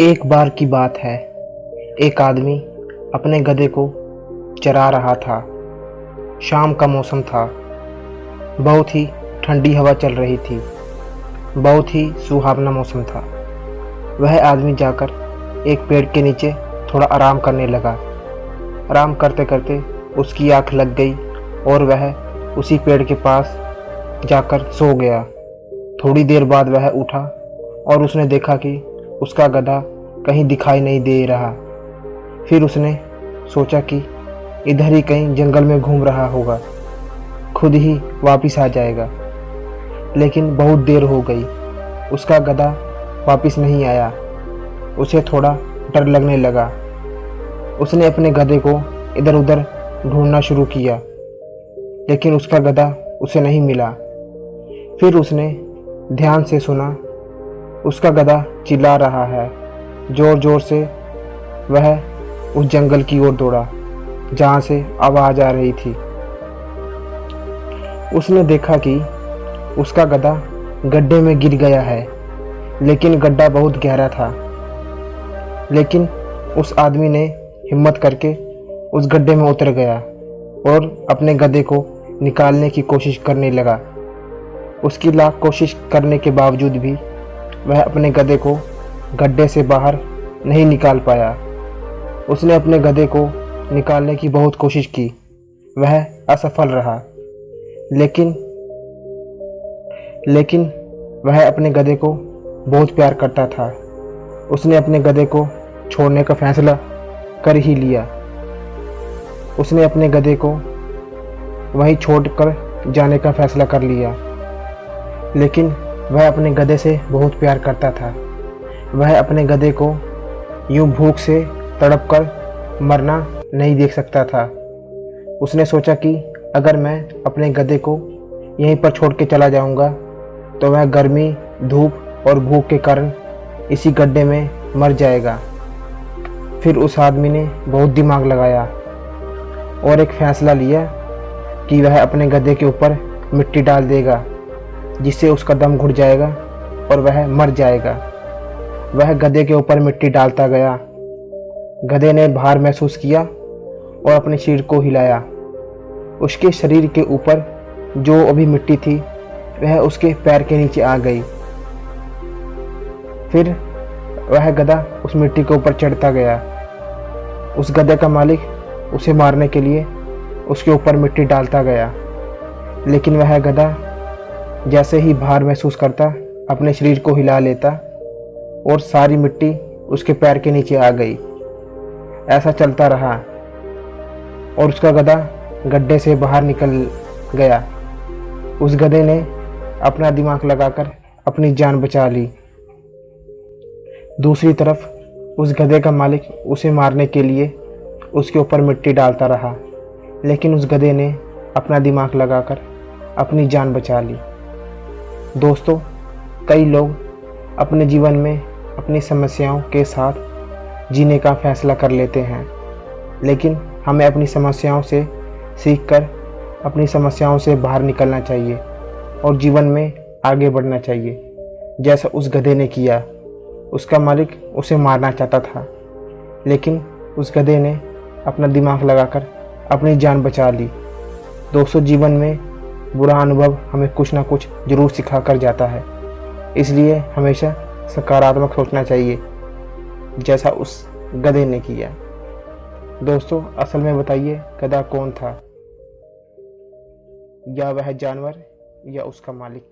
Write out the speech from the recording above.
एक बार की बात है। एक आदमी अपने गधे को चरा रहा था। शाम का मौसम था। बहुत ही ठंडी हवा चल रही थी। बहुत ही सुहावना मौसम था। वह आदमी जाकर एक पेड़ के नीचे थोड़ा आराम करने लगा। आराम करते करते उसकी आँख लग गई और वह उसी पेड़ के पास जाकर सो गया। थोड़ी देर बाद वह उठा और उसने देखा कि उसका गधा कहीं दिखाई नहीं दे रहा। फिर उसने सोचा कि इधर ही कहीं जंगल में घूम रहा होगा, खुद ही वापस आ जाएगा। लेकिन बहुत देर हो गई, उसका गधा वापस नहीं आया। उसे थोड़ा डर लगने लगा। उसने अपने गधे को इधर उधर ढूंढना शुरू किया, लेकिन उसका गधा उसे नहीं मिला। फिर उसने ध्यान से सुना, उसका गधा चिल्ला रहा है। जोर जोर से वह उस जंगल की ओर दौड़ा जहाँ से आवाज़ आ रही थी। उसने देखा कि उसका गधा गड्ढे में गिर गया है, लेकिन गड्ढा बहुत गहरा था। लेकिन उस आदमी ने हिम्मत करके उस गड्ढे में उतर गया और अपने गधे को निकालने की कोशिश करने लगा। उसकी लाख कोशिश करने के बावजूद भी वह अपने गधे को गड्ढे से बाहर नहीं निकाल पाया। उसने अपने गधे को निकालने की बहुत कोशिश की, वह असफल रहा। लेकिन वह अपने गधे को बहुत प्यार करता था। उसने अपने गधे को छोड़ने का फैसला कर ही लिया। उसने अपने गधे को वहीं छोड़कर जाने का फैसला कर लिया। लेकिन वह अपने गधे से बहुत प्यार करता था। वह अपने गधे को यूं भूख से तड़प कर मरना नहीं देख सकता था। उसने सोचा कि अगर मैं अपने गधे को यहीं पर छोड़ के चला जाऊंगा तो वह गर्मी, धूप और भूख के कारण इसी गड्ढे में मर जाएगा। फिर उस आदमी ने बहुत दिमाग लगाया और एक फैसला लिया कि वह अपने गधे के ऊपर मिट्टी डाल देगा, जिससे उसका दम घुट जाएगा और वह मर जाएगा। वह गधे के ऊपर मिट्टी डालता गया। गधे ने भार महसूस किया और अपने शरीर को हिलाया। उसके शरीर के ऊपर जो अभी मिट्टी थी वह उसके पैर के नीचे आ गई। फिर वह गधा उस मिट्टी के ऊपर चढ़ता गया। उस गधे का मालिक उसे मारने के लिए उसके ऊपर मिट्टी डालता गया, लेकिन वह गधा जैसे ही भार महसूस करता अपने शरीर को हिला लेता और सारी मिट्टी उसके पैर के नीचे आ गई। ऐसा चलता रहा और उसका गधा गड्ढे से बाहर निकल गया। उस गधे ने अपना दिमाग लगाकर अपनी जान बचा ली। दूसरी तरफ उस गधे का मालिक उसे मारने के लिए उसके ऊपर मिट्टी डालता रहा, लेकिन उस गधे ने अपना दिमाग लगाकर अपनी जान बचा ली। दोस्तों, कई लोग अपने जीवन में अपनी समस्याओं के साथ जीने का फैसला कर लेते हैं, लेकिन हमें अपनी समस्याओं से सीखकर अपनी समस्याओं से बाहर निकलना चाहिए और जीवन में आगे बढ़ना चाहिए, जैसा उस गधे ने किया। उसका मालिक उसे मारना चाहता था, लेकिन उस गधे ने अपना दिमाग लगाकर अपनी जान बचा ली। दोस्तों, जीवन में बुरा अनुभव हमें कुछ ना कुछ जरूर सिखा कर जाता है, इसलिए हमेशा सकारात्मक सोचना चाहिए, जैसा उस गधे ने किया। दोस्तों, असल में बताइए, गधा कौन था? या वह जानवर या उसका मालिक?